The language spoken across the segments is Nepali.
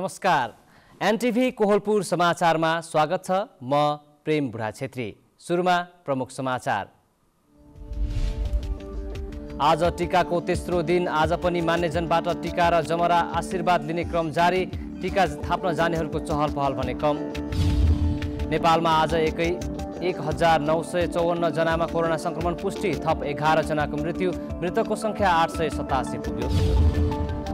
नमस्कार। एनटिभी कोहलपुर समाचारमा स्वागत छ। म प्रेम बुढा छेत्री। सुरुमा प्रमुख समाचार। आज टीकाको तेस्रो दिन। आज पनि मान्यजनबाट टीका र जमरा आशीर्वाद लिने क्रम जारी। टीका थाप्न जानेहरूको चहल पहल भने कम। नेपालमा आज 1954 जनामा कोरोना संक्रमण पुष्टि। थप 11 जनाको मृत्यु। मृतकको संख्या 887 पुग्यो।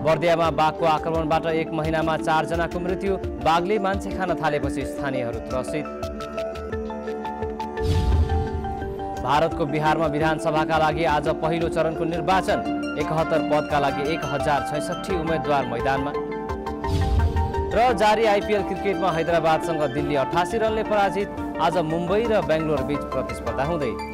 बर्दियामा बाघको आक्रमणबाट 1 महिनामा 4 जनाको मृत्यु। बाघले मान्छे खान थालेपछि स्थानीयहरू त्रसित। भारतको बिहारमा विधानसभाका लागि आज पहिलो चरणको निर्वाचन। 71 पदका लागि 1066 उम्मेदवार मैदानमा। र जारी आइपिएल क्रिकेटमा हैदराबादसँग दिल्ली 88 रनले पराजित। आज मुम्बई र बेंगलोर बीच प्रतिस्पर्धा हुँदै।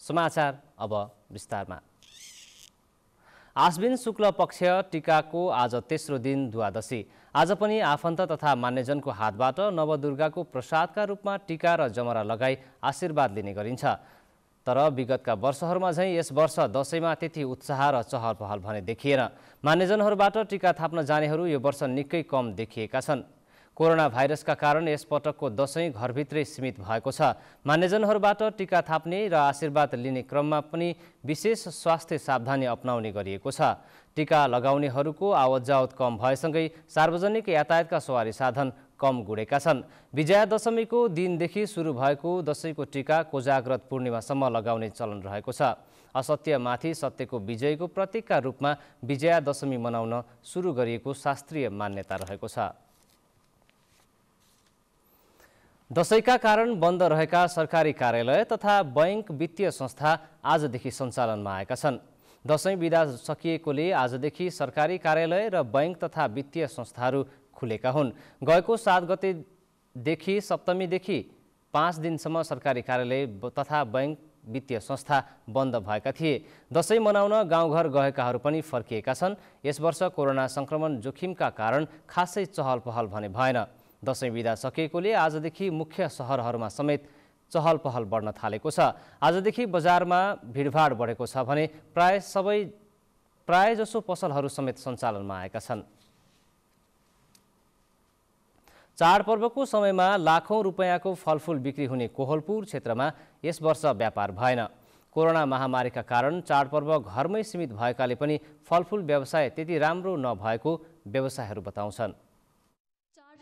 समाचार अब विस्तारमा। आश्विन शुक्ल पक्ष टीकाको आज तेस्रो दिन द्वादशी। आज पनि आफन्त तथा मान्यजनको हातबाट नवदुर्गाको प्रसादका रूपमा टीका र जमरा लगाई आशीर्वाद लिने गरिन्छ। तर विगतका वर्षहरूमा झैं यस वर्ष दशैंमा त्यति उत्साह र चहल पहल भने देखिएन। मान्यजनहरूबाट टीका थाप्न जानेहरू यो वर्ष निकै कम देखिएका छन्। कोरोना भाइरसका कारण यस पटकको दशैं घरभित्रै सीमित भएको छ। मान्यजनहरूबाट टीका थाप्ने र आशीर्वाद लिने क्रममा पनि विशेष स्वास्थ्य सावधानी अपनाउने गरिएको छ। टीका लगाउनेहरूको आवत जावत कम भएसँगै सार्वजनिक यातायातका सवारी साधन कम गुडेका छन्। विजया दशमीको दिनदेखि सुरु भएको दशैंको टीका कोजाग्रत पूर्णिमासम्म लगाउने चलन रहेको छ। असत्यमाथि सत्यको विजयको प्रतीकका रूपमा विजया दशमी मनाउन सुरु गरिएको शास्त्रीय मान्यता रहेको छ। दशैंका कारण बन्द रहेका सरकारी कार्यालय तथा बैंक वित्तीय संस्था आजदेखि सञ्चालनमा आएका छन्। दशैं बिदा सकिएकोले आजदेखि सरकारी कार्यालय र बैंक तथा वित्तीय संस्थाहरू खुलेका हुन्। गएको 7 गतेदेखि सप्तमीदेखि 5 दिनसम्म सरकारी कार्यालय तथा बैंक वित्तीय संस्था बन्द भएका थिए। दशैं मनाउन गाउँघर गएकाहरू पनि फर्किएका छन्। यस वर्ष कोरोना संक्रमण जोखिमका कारण खासै चहल पहल भने भएन। दशैं बिदा सकिएकोले आजदेखि मुख्य सहरहरूमा समेत चहल पहल बढ्न थालेको छ। आजदेखि बजारमा भिडभाड बढेको छ भने प्रायजसो पसलहरू समेत सञ्चालनमा आएका छन्। चाडपर्वको समयमा लाखौं रुपैयाँको फलफुल बिक्री हुने कोहलपुर क्षेत्रमा यस वर्ष व्यापार भएन। कोरोना महामारीका कारण चाडपर्व घरमै सीमित भएकाले पनि फलफुल व्यवसाय त्यति राम्रो नभएको व्यवसायीहरू बताउँछन्।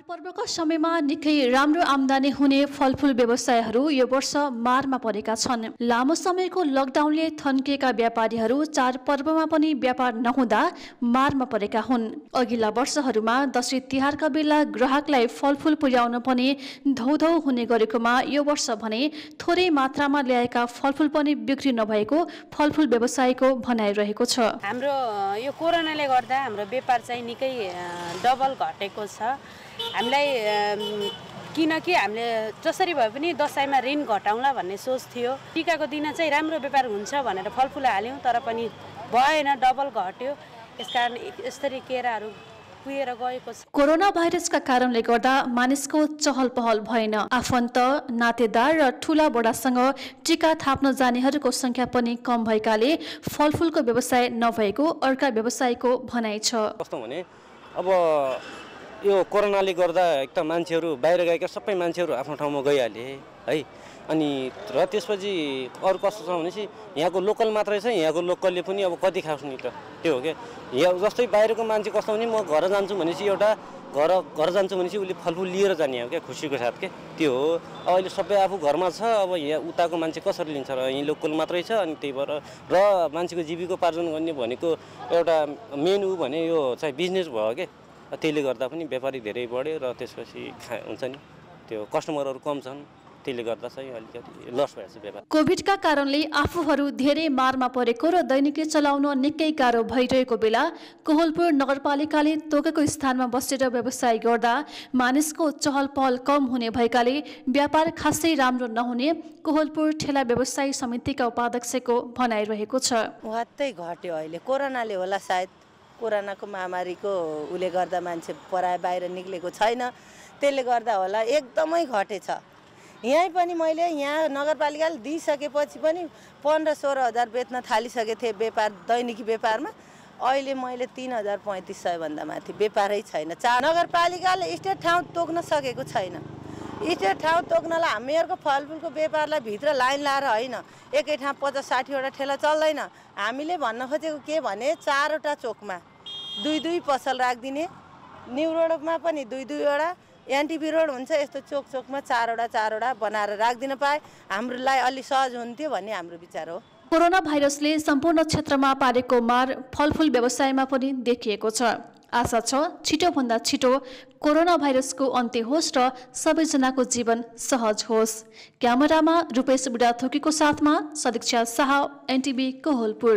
पर्वका समयमा निकै राम्रो आम्दानी हुने फलफुल व्यवसायहरू यो वर्ष मारमा परेका छन्। लामो समयको लकडाउनले थन्किएका व्यापारीहरू चाडपर्वमा पनि व्यापार नहुँदा मारमा परेका हुन्। अघिल्ला वर्षहरूमा दशैं तिहारका बेला ग्राहकलाई फलफुल पुर्याउन पनि धौधौ हुने गरेकोमा यो वर्ष भने थोरै मात्रामा ल्याएका फलफुल पनि बिक्री नभएको फलफुल व्यवसायीको भनाइरहेको छ। हाम्रो यो कोरोनाले गर्दा हाम्रो व्यापार चाहिँ निकै डबल घटेको छ। हामीलाई किनकि हामीले जसरी भए पनि दशैंमा ऋण घटाउँला भन्ने सोच थियो। टीकाको दिन चाहिँ राम्रो व्यापार हुन्छ भनेर फलफुल हाल्यौँ, तर पनि भएन, डबल घट्यो। यसकारण यसरी केराहरू कुहिएर गएको छ। कोरोना भाइरसका कारणले गर्दा मानिसको चहल पहल भएन। आफन्त, नातेदार र ठूला बडासँग टीका थाप्न जानेहरूको संख्या पनि कम भएकाले फलफुलको व्यवसाय नभएको अर्का व्यवसायीको भनाइ छ। कस्तो भने अब यो कोरोनाले गर्दा एक त मान्छेहरू बाहिर गएका सबै मान्छेहरू आफ्नो ठाउँमा गइहाले है। अनि र त्यसपछि अरू कस्तो छ भनेपछि यहाँको लोकल मात्रै छ। यहाँको लोकलले पनि अब कति खास् नि त, त्यो हो क्या। यहाँ जस्तै बाहिरको मान्छे कस्तो भने म घर जान्छु भनेपछि एउटा घर जान्छु भनेपछि उसले फलफुल लिएर जाने हो क्या, खुसीको साथ के त्यो हो। अब अहिले सबै आफू घरमा छ। अब यहाँ उताको मान्छे कसरी लिन्छ र यहीँ लोकल मात्रै छ। अनि त्यही भएर र मान्छेको जीविकोपार्जन गर्ने भनेको एउटा मेन ऊ भने यो चाहिँ बिजनेस भयो क्या। त्यसले गर्दा पनि व्यापारी धेरै बढ्यो र त्यसपछि हुन्छ नि त्यो कस्टमरहरू कम छन्। त्यसले गर्दा चाहिँ अलिकति लस भएछ व्यापार। कोभिडका कारणले आफूहरू धेरै मारमा परेको र दैनिकी चलाउन निकै गाह्रो भइरहेको बेला कोहलपुर नगरपालिकाले तोकेको स्थानमा बसेर व्यवसाय गर्दा मानिसको चहल पहल कम हुने भएकाले व्यापार खासै राम्रो नहुने कोहलपुर ठेला व्यवसायी समितिका उपाध्यक्षको भनाइरहेको छ। वात्तै घट्यो अहिले, कोरोनाले होला सायद। कोरोनाको महामारीको उले गर्दा मान्छे बाहिर निक्लेको छैन, त्यसले गर्दा होला एकदमै घटेछ। यहीँ पनि मैले यहाँ नगरपालिकाले दिइसकेपछि पनि 15-16 हजार बेच्न थालिसकेको थिएँ व्यापार दैनिकी व्यापारमा। अहिले मैले 3,3500 भन्दा माथि व्यापारै छैन। नगरपालिकाले स्टेट ठाउँ तोक्न सकेको छैन। स्टेट ठाउँ तोक्नलाई हामीहरूको फलफुलको व्यापारलाई भित्र लाइन लाएर होइन, एकै ठाउँ 50-60 वटा ठेला चल्दैन। हामीले भन्न खोजेको के भने 4 वटा चोकमा 2-2 पसल राखिदिने, न्यु रोडमा पनि 2-2 वटा, एनटिपी रोड हुन्छ यस्तो चोक चोकमा 4 वटा बनाएर राखिदिन पाए हाम्रोलाई अलि सहज हुन्थ्यो भन्ने हाम्रो विचार हो। कोरोना भाइरसले सम्पूर्ण क्षेत्रमा पारेको मार फलफुल व्यवसायमा पनि देखिएको छ। आशा छ छिटोभन्दा छिटो कोरोना भाइरसको अन्त्य होस् र सबैजनाको जीवन सहज होस्। क्यामेरामा रूपेश बुढाथोकीको साथमा सदिक्षा शाह, एनटिभी कोहलपुर।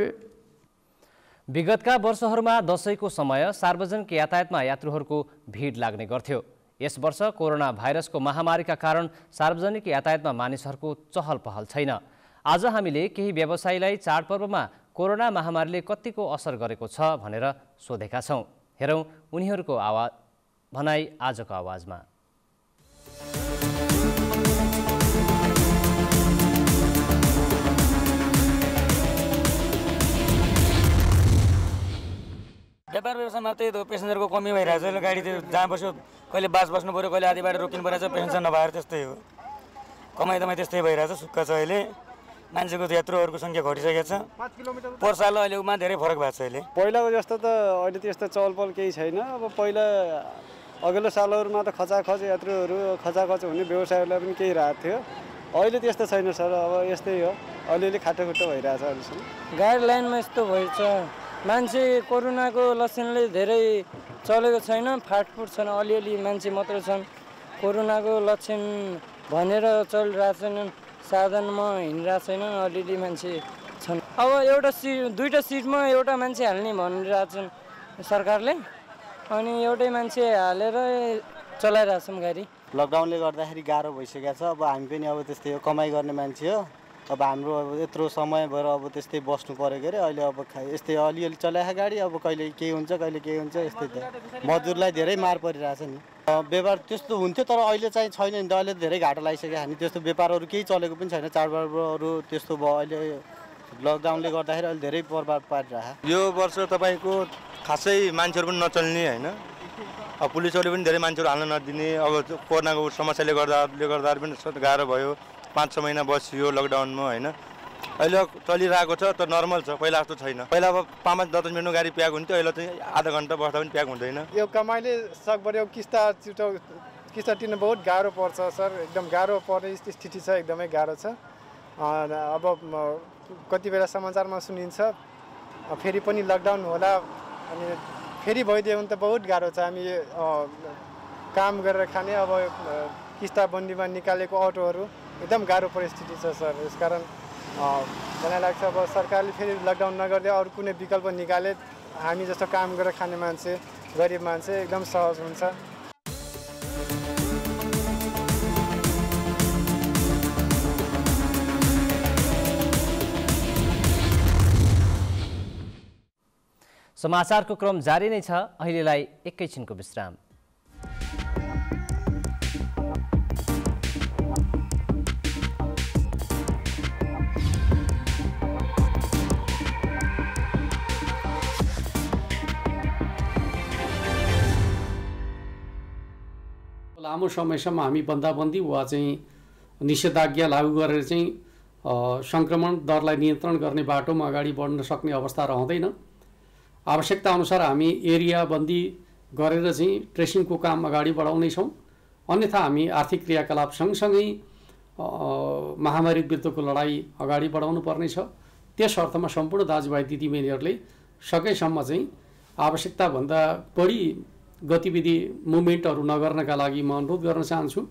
विगतका वर्षहरूमा दशैंको समय सार्वजनिक यातायातमा यात्रुहरूको भिड लाग्ने गर्थ्यो। यस वर्ष कोरोना भाइरसको महामारीका कारण सार्वजनिक यातायातमा मानिसहरूको चहल पहल छैन। आज हामीले केही व्यवसायीलाई चाडपर्वमा कोरोना महामारीले कतिको असर गरेको छ भनेर सोधेका छौँ। हेरौँ उनीहरूको भनाइ आजको आवाजमा। व्यापार व्यवसायमा त्यही त पेसेन्जरको कमी भइरहेछ। गाडी जहाँ बस्यो कहिले बास बस्नु पऱ्यो, कहिले आधी बाटो रोकिनु परेछ, पेसेन्जर नभएर त्यस्तै हो। कमाइ दमाई त्यस्तै भइरहेछ, सुक्खा छ। अहिले मान्छेको यात्रुहरूको सङ्ख्या घटिसकेको छ। पोहोर साल अहिलेमा धेरै फरक भएको छ। अहिले पहिलाको जस्तो त अहिले त्यस्तो चहलपहल केही छैन। अब पहिला अघिल्लो सालहरूमा त खचाखच यात्रुहरू खचाखच हुने व्यवसायहरूलाई पनि केही राहत थियो। अहिले त्यस्तो छैन सर। अब यस्तै हो, अलिअलि खाटोखुट्टो भइरहेछ अहिलेसम्म। गाडी लाइनमा यस्तो भएछ, मान्छे कोरोनाको लक्षणले धेरै चलेको छैन, फाटफुट छन्, अलिअलि मान्छे मात्र छन्। कोरोनाको लक्षण भनेर चलिरहेछन्, साधनमा हिँडिरहेको छैनन्, अलिअलि मान्छे छन्। अब दुईवटा सिटमा एउटा मान्छे हाल्ने भनिरहेछन् सरकारले, अनि एउटै मान्छे हालेर चलाइरहेछौँ गाडी। लकडाउनले गर्दाखेरि गाह्रो भइसकेको छ। अब हामी पनि अब त्यस्तै हो, कमाइ गर्ने मान्छे हो। अब हाम्रो अब यत्रो समय भएर अब त्यस्तै बस्नु पऱ्यो के अरे। अहिले अब यस्तै अलिअलि चलाएको गाडी, अब कहिले केही हुन्छ कहिले केही हुन्छ, यस्तै त मजदुरलाई धेरै मार परिरहेछ नि। व्यापार त्यस्तो हुन्थ्यो तर अहिले चाहिँ छैन नि त। अहिले धेरै घाटा लागिसक्यो हामी। त्यस्तो व्यापारहरू केही चलेको पनि छैन। चाडपर्वहरू त्यस्तो भयो। अहिले लकडाउनले गर्दाखेरि अहिले धेरै प्रभाव पारिरहेको। यो वर्ष तपाईँको खासै मान्छेहरू पनि नचल्ने होइन, अब पुलिसहरूले पनि धेरै मान्छेहरू हाल्न नदिने। अब कोरोनाको समस्याले गर्दा पनि गाह्रो भयो। 5-6 महिना बसियो लकडाउनमा होइन। अहिले चलिरहेको छ त नर्मल छ, पहिला जस्तो छैन। पहिला अब 5-10 मिनटको गाडी प्याक हुन्थ्यो, अहिले चाहिँ आधा घन्टा बस्दा पनि प्याक हुँदैन। यो कमाइले सकभर किस्ता तिर्न बहुत गाह्रो पर्छ सर। एकदम गाह्रो पर्ने स्थिति छ, एकदमै गाह्रो छ। अब कति बेला समाचारमा सुनिन्छ फेरि पनि लकडाउन होला, अनि फेरि भइदियो भने त बहुत गाह्रो छ। हामी काम गरेर खाने, अब किस्ताबन्दीमा निकालेको अटोहरू एकदम गाह्रो परिस्थिति छ सर। यसकारण मलाई लाग्छ अब सरकारले फेरि लकडाउन नगर्दै अरू कुनै विकल्प निकाले हामी जस्तो काम गरेर खाने मान्छे, गरिब मान्छे एकदम सहज हुन्छ। समाचारको क्रम जारी नै छ। अहिलेलाई एकैछिनको विश्राम। लामो समयसम्म हामी बन्दाबन्दी वा चाहिँ निषेधाज्ञा लागू गरेर चाहिँ सङ्क्रमण दरलाई नियन्त्रण गर्ने बाटोमा अगाडि बढ्न सक्ने अवस्था रहँदैन। आवश्यकता अनुसार हामी एरिया बन्दी गरेर चाहिँ ट्रेसिङको काम अगाडि बढाउनेछौँ। अन्यथा हामी आर्थिक क्रियाकलाप सँगसँगै महामारी विरुद्धको लडाइँ अगाडि बढाउनु पर्नेछ। त्यस अर्थमा सम्पूर्ण दाजुभाइ दिदीबहिनीहरूले सकेसम्म चाहिँ आवश्यकताभन्दा बढी गतिविधि मुभमेन्टहरू नगर्नका लागि म अनुरोध गर्न चाहन्छु।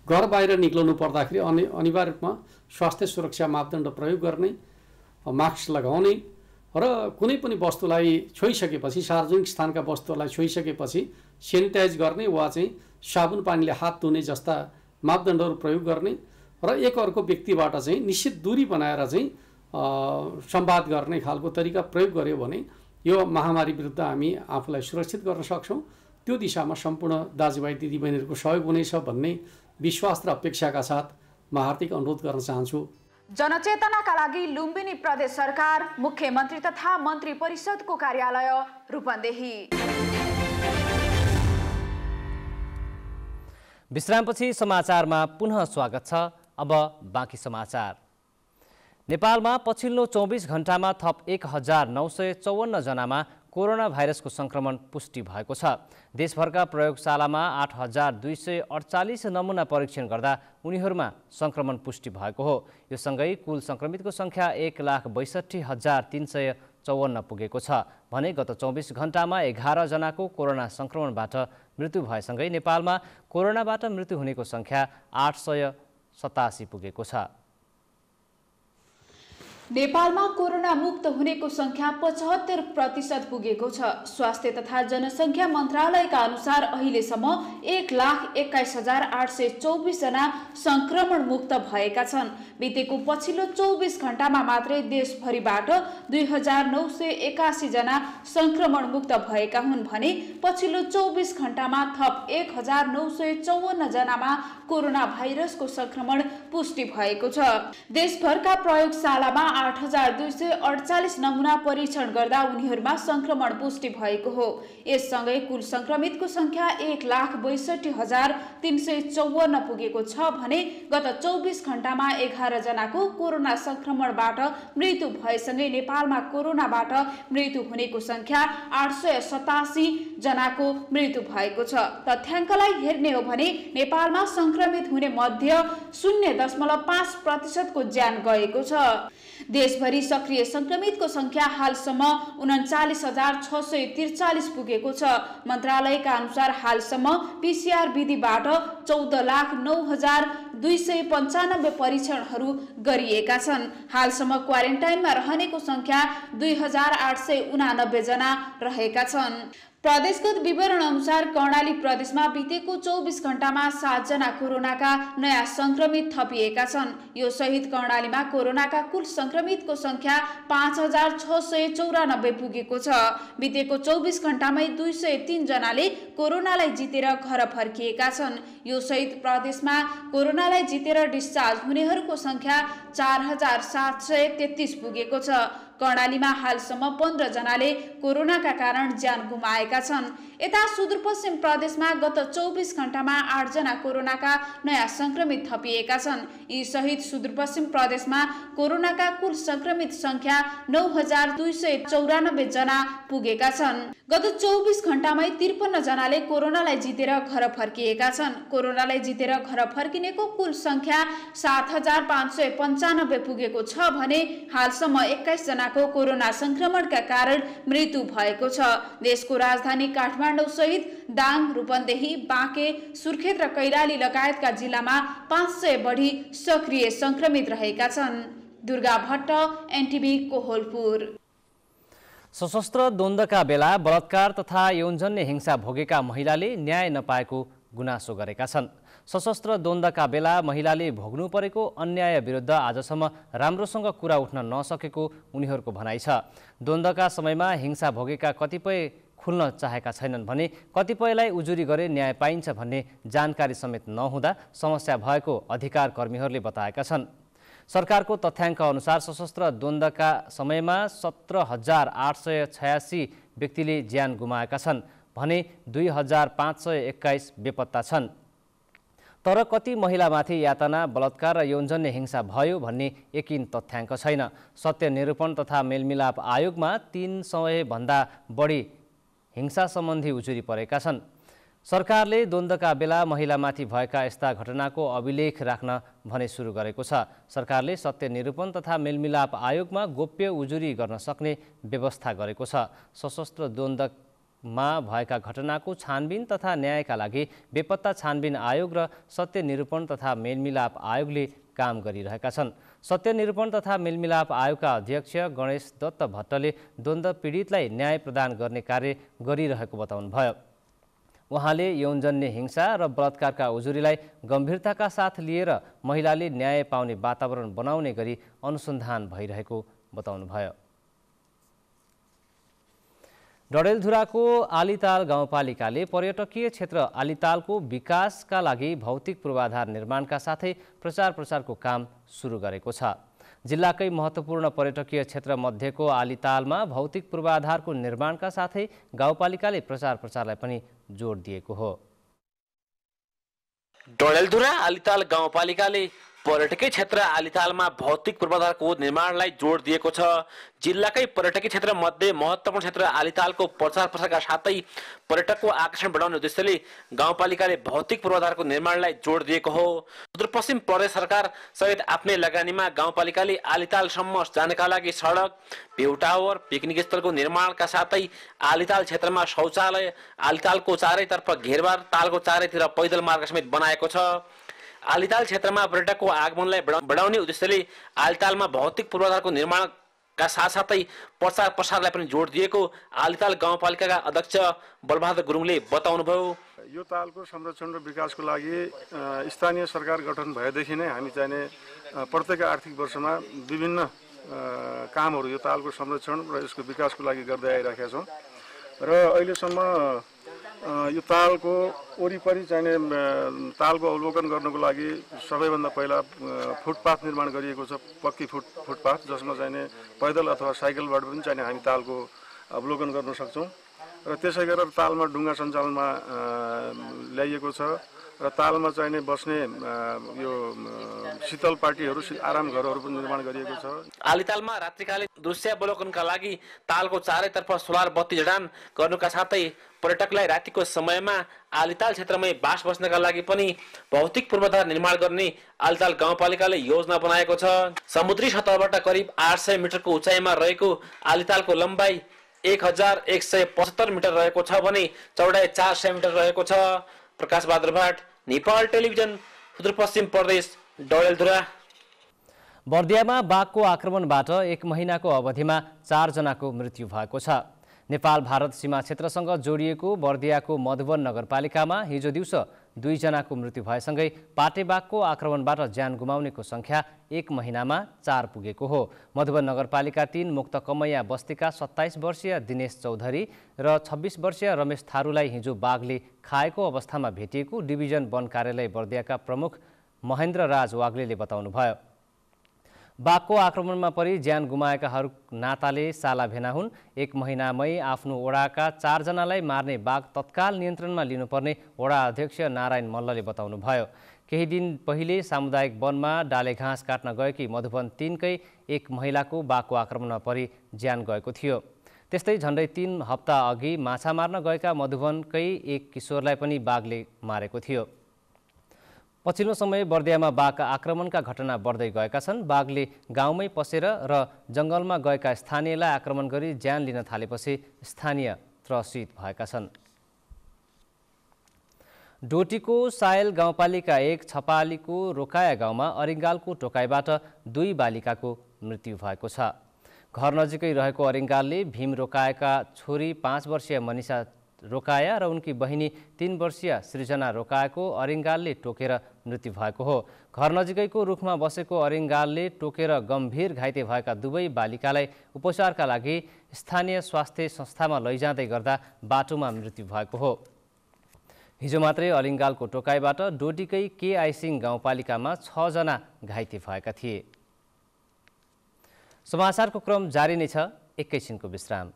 घर बाहिर निक्लनु पर्दाखेरि अनिवार्य रूपमा स्वास्थ्य सुरक्षा मापदण्ड प्रयोग गर्ने, मास्क लगाउने र कुनै पनि वस्तुलाई छोइसकेपछि, सार्वजनिक स्थानका वस्तुहरूलाई छोइसकेपछि सेनिटाइज गर्ने वा चाहिँ साबुन पानीले हात धुने जस्ता मापदण्डहरू प्रयोग गर्ने र एक अर्को व्यक्तिबाट चाहिँ निश्चित दूरी बनाएर चाहिँ संवाद गर्ने खालको तरिका प्रयोग गर्यो भने यो महामारी विरुद्ध हामी आफूलाई सुरक्षित गर्न सक्छौँ। त्यो दिशामा सम्पूर्ण दाजुभाइ दिदीबहिनीहरूको सहयोग हुनेछ भन्ने विश्वास र अपेक्षाका साथ म हार्दिक अनुरोध गर्न चाहन्छु। जनचेतनाका लागि लुम्बिनी प्रदेश सरकार, मुख्यमन्त्री तथा मन्त्री परिषदको कार्यालय रूपन्देही। विश्रामपछि समाचारमा पुनः स्वागत छ। अब बाँकी समाचार। नेपालमा पछिल्लो 24 घण्टामा थप 1954 जनामा कोरोना भाइरसको संक्रमण पुष्टि भएको छ। देशभरका प्रयोगशालामा 8248 नमुना परीक्षण गर्दा उनीहरूमा संक्रमण पुष्टि भएको हो। यो सँगै कुल संक्रमितको संख्या 1,62,354 पुगेको छ भने गत 24 घण्टामा 11 जनाको कोरोना संक्रमणबाट मृत्यु भएसँगै नेपालमा कोरोनाबाट मृत्यु हुनेको संख्या 887 पुगेको छ। नेपालमा कोरोना मुक्त हुनेको संख्या 75% पुगेको छ। स्वास्थ्य तथा जनसङ्ख्या मन्त्रालयका अनुसार अहिलेसम्म 1,21,824 जना संक्रमण मुक्त भएका छन्। बितेको पछिल्लो 24 घण्टामा मात्रै देशभरिबाट 2,981 जना संक्रमण मुक्त भएका हुन् भने पछिल्लो 24 घण्टामा थप 1,954 जनामा कोरोना भाइरसको संक्रमण पुष्टि भएको छ। देशभरका प्रयोगशालामा 8,248 नमुना परीक्षण गर्दा उनीहरूमा संक्रमण पुष्टि भएको हो। यससँगै कुल संक्रमितको संख्या 1,62,354 पुगेको छ भने गत 24 घण्टामा 11 जनाको कोरोना संक्रमणबाट मृत्यु भएसँगै नेपालमा कोरोनाबाट मृत्यु हुनेको संख्या 887 जनाको मृत्यु भएको छ। तथ्याङ्कलाई हेर्ने हो भने नेपालमा संक्रमित हुने मध्ये 0.5% को ज्यान गएको छ। देशभरि सक्रिय संक्रमितको संख्या हालसम्म 39,643 पुगेको छ। मन्त्रालयका अनुसार हालसम्म पीसीआर विधिबाट 14,09,295 परीक्षणहरू गरिएका छन्। हालसम्म क्वारेन्टाइनमा रहनेको संख्या 2,889 जना रहेका छन्। प्रदेशगत विवरण अनुसार कर्णाली प्रदेशमा बितेको 24 घण्टामा 7 जना कोरोनाका नयाँ संक्रमित थपिएका छन्। यो सहित कर्णालीमा कोरोनाका कुल संक्रमितको संख्या 5,694 पुगेको छ। बितेको 24 घण्टामै 203 जनाले कोरोनालाई जितेर घर फर्किएका छन्। यो सहित प्रदेशमा कोरोनालाई जितेर डिस्चार्ज हुनेहरूको संख्या 4,733 पुगेको छ। कर्णालीमा हालसम्म 15 जनाले कोरोनाका कारण ज्यान गुमाएका छन्। यता सुदूरपश्चिम प्रदेशमा गत 24 घण्टामा 8 जना कोरोनाका नयाँ संक्रमित थपिएका छन्। यी सहित सुदूरपश्चिम प्रदेशमा कोरोनाका कुल संक्रमित संख्या 9,294 जना पुगेका छन्। गत 24 घण्टामै 53 जनाले कोरोनालाई जितेर घर फर्किएका छन्। कोरोनालाई जितेर घर फर्किनेको कुल संख्या 7,595 पुगेको छ भने हालसम्म 21 जनाको कोरोना संक्रमणका कारण मृत्यु भएको छ। देशको राजधानी काठमाडौँ सहित दाङ, रूपन्देही, बाँके, सुर्खेत र कैलाली लगायतका जिल्लामा 500 बढी सक्रिय संक्रमित रहेका छन्। दुर्गा भट्ट, एनटिभी, कोहलपुर। सशस्त्र द्वन्द्वका बेला बलात्कार तथा यौनजन्य हिंसा भोगेका महिलाले न्याय नपाएको गुनासो गरेका छन्। सशस्त्र द्वन्द्वका बेला महिलाले भोग्नु परेको अन्याय विरुद्ध आजसम्म राम्रोसँग कुरा उठ्न नसकेको उनीहरूको भनाइ छ। द्वन्द्वका समयमा हिंसा भोगेका कतिपय खुल्न चाहेका छैनन् भने कतिपयलाई उजुरी गरे न्याय पाइन्छ भन्ने जानकारी समेत नहुँदा समस्या भएको अधिकार कर्मीहरूले बताएका छन्। सरकारको तथ्याङ्क अनुसार सशस्त्र द्वन्द्वका समयमा 17,886 व्यक्तिले ज्यान गुमाएका छन् भने 2,521 बेपत्ता छन्। तर कति महिलामाथि यातना, बलात्कार र यौनजन्य हिंसा भयो भन्ने यकिन तथ्याङ्क छैन। सत्य निरूपण तथा मेलमिलाप आयोगमा 300 भन्दा बढी हिंसा सम्बन्धी उजुरी परेका छन्। सरकारले द्वन्द्वका बेला महिलामाथि भएका यस्ता घटनाको अभिलेख राख्न भने सुरु गरेको छ। सरकारले सत्य निरूपण तथा मेलमिलाप आयोगमा गोप्य उजुरी गर्न सक्ने व्यवस्था गरेको छ। सशस्त्र द्वन्द्वमा भएका घटनाको छानबिन तथा न्यायका लागि बेपत्ता छानबिन आयोग र सत्य निरूपण तथा मेलमिलाप आयोगले काम गरिरहेका छन्। सत्य निरूपण तथा मेलमिलाप आयोगका अध्यक्ष गणेश दत्त भट्टले द्वन्द्व पीडितलाई न्याय प्रदान गर्ने कार्य गरिरहेको बताउनुभयो। उहाँले यौनजन्य हिंसा र बलात्कारका उजुरीलाई गम्भीरताका साथ लिएर महिलाले न्याय पाउने वातावरण बनाउने गरी अनुसन्धान भइरहेको बताउनुभयो। डडेलधुराको आलिताल गाउँपालिकाले पर्यटकीय क्षेत्र आलितालको विकासका लागि भौतिक पूर्वाधार निर्माणका साथै प्रचार प्रसारको काम सुरु गरेको छ। जिल्लाकै महत्त्वपूर्ण पर्यटकीय क्षेत्र मध्येको आलितालमा भौतिक पूर्वाधारको निर्माणका साथै गाउँपालिकाले प्रचार प्रसारलाई पनि जोड दिएको हो। डडेलधुरा आलिताल गाउँपालिकाले पर्यटकीय क्षेत्र आलितालमा भौतिक पूर्वाधारको निर्माणलाई जोड दिएको छ। जिल्लाकै पर्यटकीय क्षेत्र मध्ये महत्त्वपूर्ण क्षेत्र आलितालको प्रचार प्रसारका साथै पर्यटकको आकर्षण बढाउने उद्देश्यले गाउँपालिकाले भौतिक पूर्वाधारको निर्माणलाई जोड दिएको हो। सुदूरपश्चिम प्रदेश सरकार सहित आफ्नै लगानीमा गाउँपालिकाले आलितालसम्म जानका लागि सडक, भ्यू टावर, पिकनिक स्थलको निर्माणका साथै आलिताल क्षेत्रमा शौचालय, आलितालको चारैतर्फ घेरबार, तालको चारैतिर पैदल मार्ग समेत बनाएको छ। आलिताल क्षेत्रमा पर्यटकको आगमनलाई बढाउने उद्देश्यले आलितालमा भौतिक पूर्वाधारको निर्माणका साथसाथै प्रचार प्रसारलाई पनि जोड दिएको आलिताल गाउँपालिकाका अध्यक्ष बलबहादुर गुरुङले बताउनुभयो। यो तालको संरक्षण र विकासको लागि स्थानीय सरकार गठन भएदेखि नै हामी चाहिने प्रत्येक आर्थिक वर्षमा विभिन्न कामहरू यो तालको संरक्षण र यसको विकासको लागि गर्दै आइरहेका छौँ र अहिलेसम्म यो तालको वरिपरि चाहिने तालको अवलोकन गर्नको लागि सबैभन्दा पहिला फुटपाथ निर्माण गरिएको छ, पक्की फुटपाथ जसमा चाहिने पैदल अथवा साइकलबाट पनि चाहिने हामी तालको अवलोकन गर्न सक्छौँ र त्यसै गरेर तालमा डुङ्गा सञ्चालनमा ल्याइएको छ र तालमा चाहिने बस्ने यो शीतल पार्टीहरू, आराम घरहरू पनि निर्माण गरिएको छ। आलितालमा रात्रिकालीन दृश्यावलोकनका लागि तालको चारैतर्फ सोलर बत्ती जडान गर्नुका साथै पर्यटकलाई रातिको समयमा आलिताल क्षेत्रमै बास बस्नका लागि पनि भौतिक पूर्वाधार निर्माण गर्ने आलिताल गाउँपालिकाले योजना बनाएको छ। समुद्री सतहबाट करिब 800 मिटरको उचाइमा रहेको आलितालको लम्बाइ 1175 मिटर रहेको छ भने चौडाइ 400 मिटर रहेको छ। प्रकाश बहादुर भाट, नेपाल टेलिभिजन, सुदूरपश्चिम प्रदेश, डडेलधुरा। बर्दियामा बाघको आक्रमणबाट 1 महिनाको अवधिमा 4 जनाको मृत्यु भएको छ। नेपाल भारत सीमा क्षेत्रसँग जोडिएको बर्दियाको मधुवन नगरपालिकामा हिजो दिउँसो 2 जनाको मृत्यु भएसँगै पाटेबाघको आक्रमणबाट ज्यान गुमाउनेको संख्या 1 महिनामा 4 पुगेको हो। मधुवन नगरपालिका 3 मुक्त कमैया बस्तीका 27 वर्षीय दिनेश चौधरी र 26 वर्षीय रमेश थारूलाई हिजो बाघले खाएको अवस्थामा भेटिएको डिभिजन वन कार्यालय बर्दियाका प्रमुख महेन्द्र राज वाग्लेले बताउनुभयो। बाघको आक्रमणमा परि ज्यान गुमाएकाहरू नाताले साला भेना हुन्। 1 महिनामै आफ्नो ओडाका 4 जनालाई मार्ने बाघ तत्काल नियन्त्रणमा लिनुपर्ने ओडा अध्यक्ष नारायण मल्लले बताउनुभयो। केही दिन पहिले सामुदायिक वनमा डाले घाँस काट्न गएकी मधुवन 3कै 1 महिलाको बाघको आक्रमणमा परि ज्यान गएको थियो। त्यस्तै झन्डै 3 हप्ता अघि माछा मार्न गएका मधुवनकै 1 किशोरलाई पनि बाघले मारेको थियो। पछिल्लो समय बर्दियामा बाघ आक्रमणका घटना बढ्दै गएका छन्। बाघले गाउँमै पसेर र जङ्गलमा गएका स्थानीयलाई आक्रमण गरी ज्यान लिन थालेपछि स्थानीय त्रसित भएका छन्। डोटीको सायल गाउँपालिका 1 छपालीको रोकाया गाउँमा अरिङ्गालको टोकाइबाट 2 बालिकाको मृत्यु भएको छ। घर नजिकै रहेको अरिङ्गालले भीम रोकाएका छोरी 5 वर्षीय मनिषा रोकाया र उनकी बहिनी 3 वर्षीय सृजना रोकाएको अरिङ्गालले टोकेर मृत्यु भएको हो। घर नजिकैको रुखमा बसेको अरिङ्गालले टोकेर गम्भीर घाइते भएका 2 बालिकालाई उपचारका लागि स्थानीय स्वास्थ्य संस्थामा लैजाँदै गर्दा बाटोमा मृत्यु भएको हो। हिजो मात्रै अरिङ्गालको टोकाइबाट डोटीकै के आइसिङ गाउँपालिकामा 6 जना घाइते भएका थिए। समाचारको क्रम जारी नै छ, एकैछिनको विश्राम।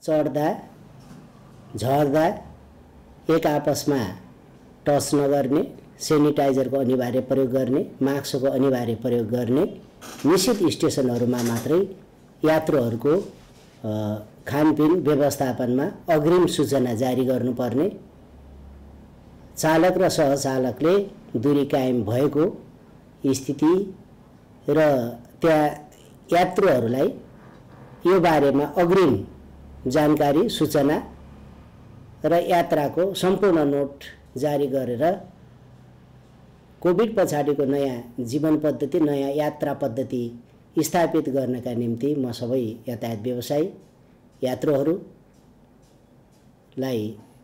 चढ्दा झर्दा एक आपसमा टच नगर्ने, सेनिटाइजरको अनिवार्य प्रयोग गर्ने, मास्कको अनिवार्य प्रयोग गर्ने, निश्चित स्टेसनहरूमा मात्रै यात्रुहरूको खानपिन व्यवस्थापनमा अग्रिम सूचना जारी गर्नुपर्ने, चालक र सहचालकले दूरी कायम भएको स्थिति र त्यहाँ यात्रुहरूलाई यो बारेमा अग्रिम जानकारी सूचना र यात्राको सम्पूर्ण नोट जारी गरेर कोभिड पछाडिको नयाँ जीवन पद्धति, नयाँ यात्रा पद्धति स्थापित गर्नका निम्ति म सबै यातायात व्यवसायी यात्रुहरूलाई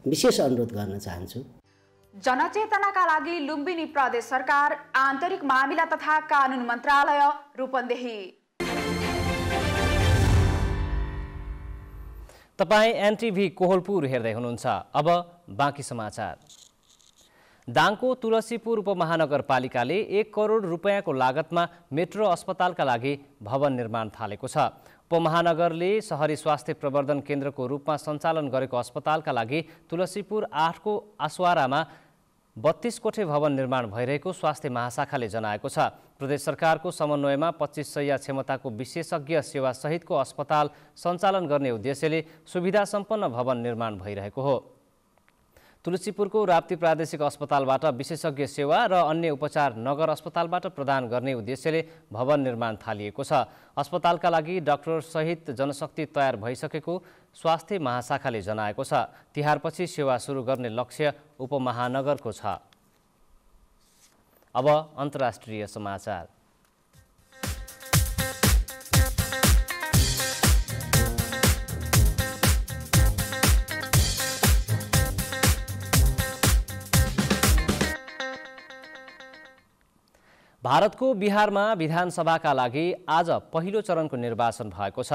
विशेष अनुरोध गर्न चाहन्छु। जनचेतनाका लागि लुम्बिनी प्रदेश सरकार, आन्तरिक मामिला तथा कानुन मन्त्रालय, रूपन्देही। तपाईँ एनटिभी कोहलपुर हेर्दै हुनुहुन्छ। अब बाँकी समाचार। दाङको तुलसीपुर उपमहानगरपालिकाले 1 करोड रुपैयाँको लागतमा मेट्रो अस्पतालका लागि भवन निर्माण थालेको छ। उपमहानगरले शहरी स्वास्थ्य प्रवर्धन केन्द्रको रूपमा सञ्चालन गरेको अस्पतालका लागि तुलसीपुर 8 को आसवारामा 32 कोठे भवन निर्माण भइरहेको स्वास्थ्य महाशाखाले जनाएको छ। प्रदेश सरकारको समन्वयमा 25 शय्या क्षमताको विशेषज्ञ सेवा सहितको अस्पताल सञ्चालन गर्ने उद्देश्यले सुविधा सम्पन्न भवन निर्माण भइरहेको हो। तुलसीपुरको राप्ती प्रादेशिक अस्पतालबाट विशेषज्ञ सेवा र अन्य उपचार नगर अस्पतालबाट प्रदान गर्ने उद्देश्यले भवन निर्माण थालिएको छ। अस्पतालका लागि डाक्टर सहित जनशक्ति तयार भइसकेको स्वास्थ्य महाशाखाले जनाएको छ। तिहारपछि सेवा सुरु गर्ने लक्ष्य उपमहानगरको छ। अब अन्तर्राष्ट्रिय समाचार। भारतको बिहारमा विधानसभाका लागि आज पहिलो चरणको निर्वाचन भएको छ।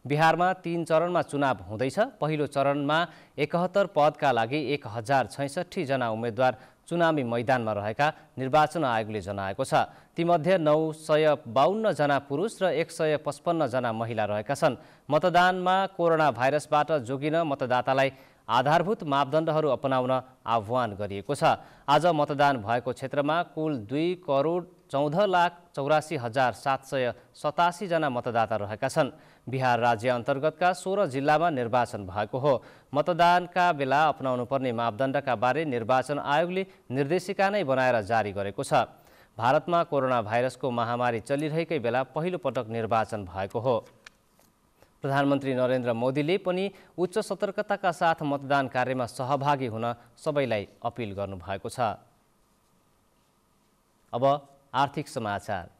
बिहारमा 3 चरणमा चुनाव हुँदैछ। पहिलो चरणमा 71 पदका लागि 1066 जना उम्मेदवार चुनावी मैदानमा रहेका निर्वाचन आयोगले जनाएको छ। तीमध्ये 952 जना पुरुष र 155 जना महिला रहेका छन्। मतदानमा कोरोना भाइरसबाट जोगिन मतदातालाई आधारभूत मापदण्डहरू अपनाउन आह्वान गरिएको छ। आज मतदान भएको क्षेत्रमा कुल 2,14,84,787 जना मतदाता रहेका छन्। बिहार राज्य अन्तर्गतका 16 जिल्लामा निर्वाचन भएको हो। मतदानका बेला अपनाउनुपर्ने मापदण्डका बारे निर्वाचन आयोगले निर्देशिका नै बनाएर जारी गरेको छ। भारतमा कोरोना भाइरसको महामारी चलिरहेकै बेला पहिलो पटक निर्वाचन भएको हो। प्रधानमन्त्री नरेन्द्र मोदीले पनि उच्च सतर्कताका साथ मतदान कार्यमा सहभागी हुन सबैलाई अपिल गर्नुभएको छ। अब आर्थिक समाचार।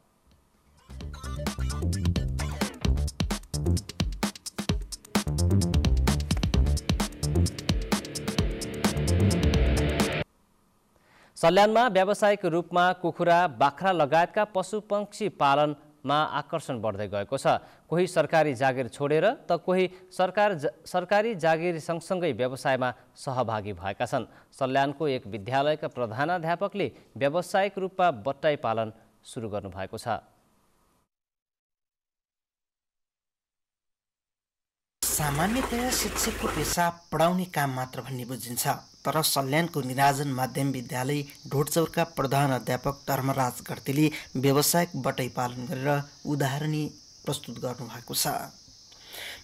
सल्यानमा व्यावसायिक रूपमा कुखुरा, बाख्रा लगायतका पशुपक्षी पालनमा आकर्षण बढ्दै गएको छ। कोही सरकारी जागिर छोडेर त कोही सरकारी जागिर सँगसँगै व्यवसायमा सहभागी भएका छन्। सल्यानको एक विद्यालयका प्रधानाध्यापकले व्यावसायिक रूपमा बट्टाई पालन सुरु गर्नुभएको छ। सामान्यतया शिक्षकको पेसा पढाउने काम मात्र भन्ने बुझिन्छ, तर सल्यानको निराजन माध्यम विद्यालय ढोडचौरका प्रधान अध्यापक धर्मराज घरतीले व्यावसायिक बटाई पालन गरेर उदाहरणीय प्रस्तुत गर्नुभएको छ।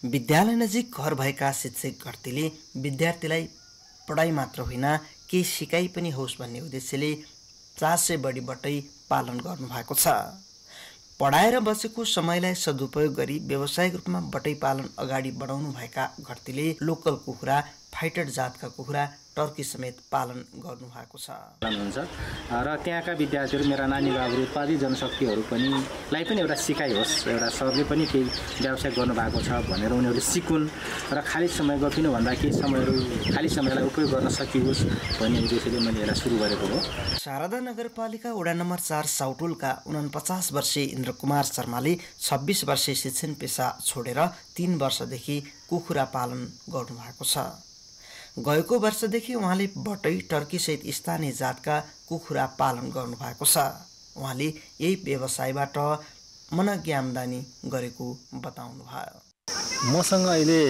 विद्यालय नजिक घर भएका शिक्षक घरतीले विद्यार्थीलाई पढाइ मात्र होइन केही सिकाइ पनि होस् भन्ने उद्देश्यले 400 बढी बटाई पालन गर्नुभएको छ। पढाएर बसेको समयलाई सदुपयोग गरी व्यावसायिक रूपमा बटाई पालन अगाडि बढाउनु भएका घरतीले लोकल कुखुरा, फाइटर जातका कुखुरा, टर्की समेत पालन गर्नुभएको छ। र त्यहाँका विद्यार्थीहरू, मेरा नानी बाबुहरू, उत्पादी जनशक्तिहरू लाई पनि एउटा सिकाइ होस्, एउटा सरले पनि केही व्यवसाय गर्नुभएको छ भनेर उनीहरूले सिकुन् र खाली समय गफिनु भन्दा केही खाली समयलाई उपयोग गर्न सकियोस् भन्ने उद्देश्यले मैले यसलाई सुरु गरेको हो। शारदा नगरपालिका वडा नम्बर 4 साउटोलका 49 वर्षीय इन्द्र कुमार शर्माले 26 वर्षीय शिक्षण पेसा छोडेर 3 वर्षदेखि कुखुरा पालन गर्नुभएको छ। गएको वर्षदेखि उहाँले बटै, टर्की सहित स्थानीय जातका कुखुरा पालन गर्नुभएको छ। उहाँले यही व्यवसायबाट मनग्गे आम्दानी गरेको बताउनुभयो। मसँग अहिले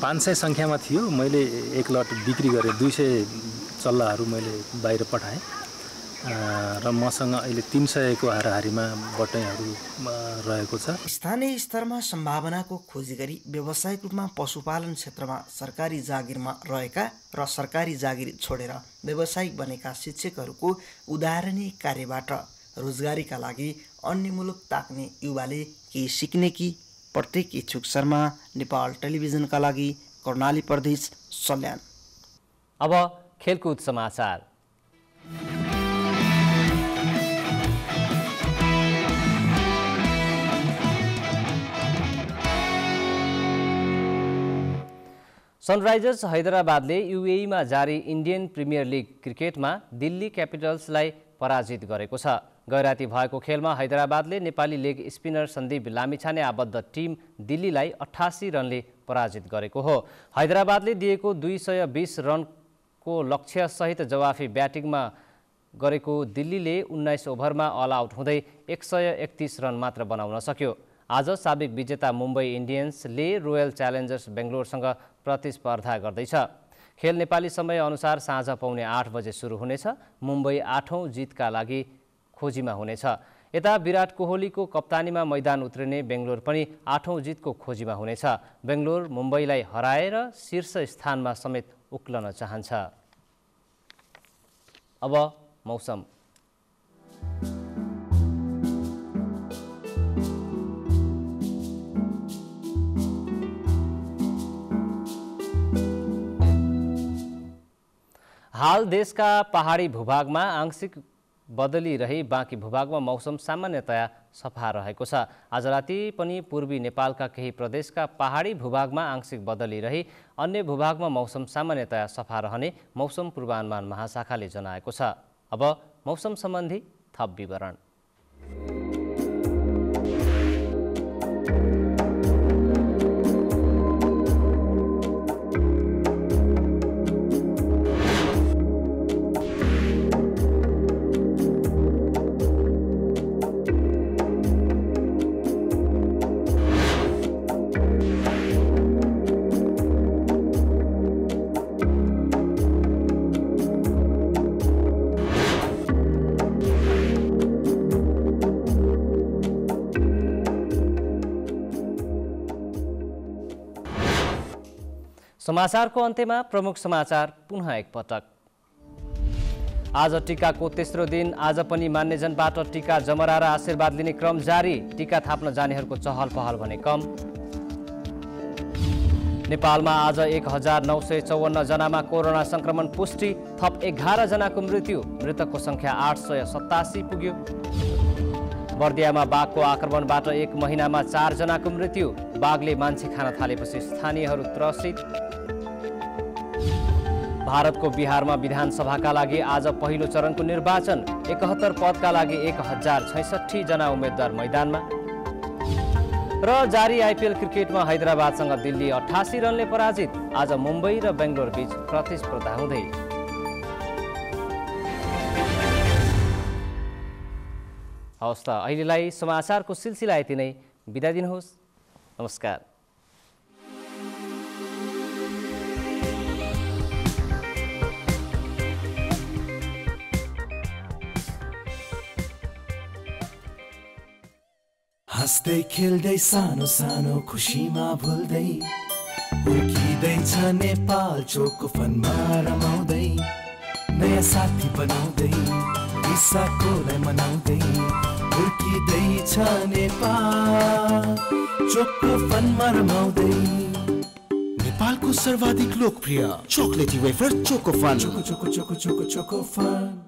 500 सङ्ख्यामा थियो। मैले एक लट बिक्री गरेँ, 200 चल्लाहरू मैले बाहिर पठाएँ र मसँग अहिले 300 को हाराहारीमा बटैहरू रहेको छ। स्थानीय स्तरमा सम्भावनाको खोजी गरी व्यावसायिक रूपमा पशुपालन क्षेत्रमा सरकारी जागिरमा रहेका र सरकारी जागिर छोडेर व्यावसायिक बनेका शिक्षकहरूको उदाहरणीय कार्यबाट रोजगारीका लागि अन्य मुलुक ताक्ने युवाले केही सिक्ने कि? प्रत्येक इच्छुक शर्मा, नेपाल टेलिभिजनका लागि कर्णाली प्रदेश, सल्यान। अब खेलकुद समाचार। सनराइजर्स हैदराबादले युएईमा जारी इन्डियन प्रिमियर लिग क्रिकेटमा दिल्ली क्यापिटल्सलाई पराजित गरेको छ। गैराती भएको खेलमा हैदराबादले नेपाली लेग स्पिनर सन्दीप लामिछाने आबद्ध टिम दिल्लीलाई 88 रनले पराजित गरेको हो। हैदराबादले दिएको 220 रनको लक्ष्यसहित जवाफी ब्याटिङमा गरेको दिल्लीले 19 ओभरमा अल आउट हुँदै 131 रन मात्र बनाउन सक्यो। आज साबिक विजेता मुम्बई इन्डियन्सले रोयल च्यालेन्जर्स बेङ्गलोरसँग प्रतिस्पर्धा गर्दैछ। खेल नेपाली समय अनुसार साँझ पौने 8 बजे सुरु हुनेछ। मुम्बई 8औं जितका लागि खोजीमा हुनेछ। यता विराट कोहलीको कप्तानीमा मैदान उत्रिने बेङ्गलोर पनि 8औं जितको खोजीमा हुनेछ। बेङ्गलोर मुम्बईलाई हराएर शीर्ष स्थानमा समेत उक्लन चाहन्छ। अब मौसम। हाल देशका पहाडी भूभागमा आंशिक बदली रही बाँकी भूभागमा मौसम सामान्यतया सफा रहेको छ। आज राति पनि पूर्वी नेपालका केही प्रदेशका पहाडी भूभागमा आंशिक बदली रही अन्य भूभागमा मौसम सामान्यतया सफा रहने मौसम पूर्वानुमान महाशाखाले जनाएको छ। अब मौसम सम्बन्धी थप विवरण। समाचारको अन्त्यमा प्रमुख समाचार पुनः एकपटक। आज टीकाको तेस्रो दिन। आज पनि मान्यजनबाट टीका जमरा र आशीर्वाद लिने क्रम जारी। टीका थाप्न जानेहरूको चहल पहल भने कम। नेपालमा आज 1954 जनामा कोरोना संक्रमण पुष्टि। थप 11 जनाको मृत्यु। मृतकको संख्या 887 पुग्यो। बर्दियामा बाघको आक्रमणबाट 1 महिनामा 4 जनाको मृत्यु। बाघले मान्छे खान थालेपछि स्थानीयहरू त्रसित। भारतको बिहारमा विधानसभाका लागि आज पहिलो चरणको निर्वाचन। 71 पदका लागि 1066 जना उम्मेद्वार मैदानमा। र जारी आइपिएल क्रिकेटमा हैदराबादसँग दिल्ली 88 रनले पराजित। आज मुम्बई र बेङ्गलोर बीच प्रतिस्पर्धा हुँदै। हवस् त अहिलेलाई समाचारको सिलसिला यति नै। बिदा दिनुहोस्। नमस्कार। हाँस्दै खेल्दै सानो सानो खुसीमा भुल्दै हुर्किँदैछ नेपाल चोको फनमा रमाउँदै नयाँ साथी बनाउँदै विशाखोलाई मनाउँदै हुर्किँदैछ नेपाल चोको फनमा रमाउँदै। नेपालको सर्वाधिक लोकप्रिय chocolatey wafer Choco Fun. Choco Choco Choco Choco Choco fun.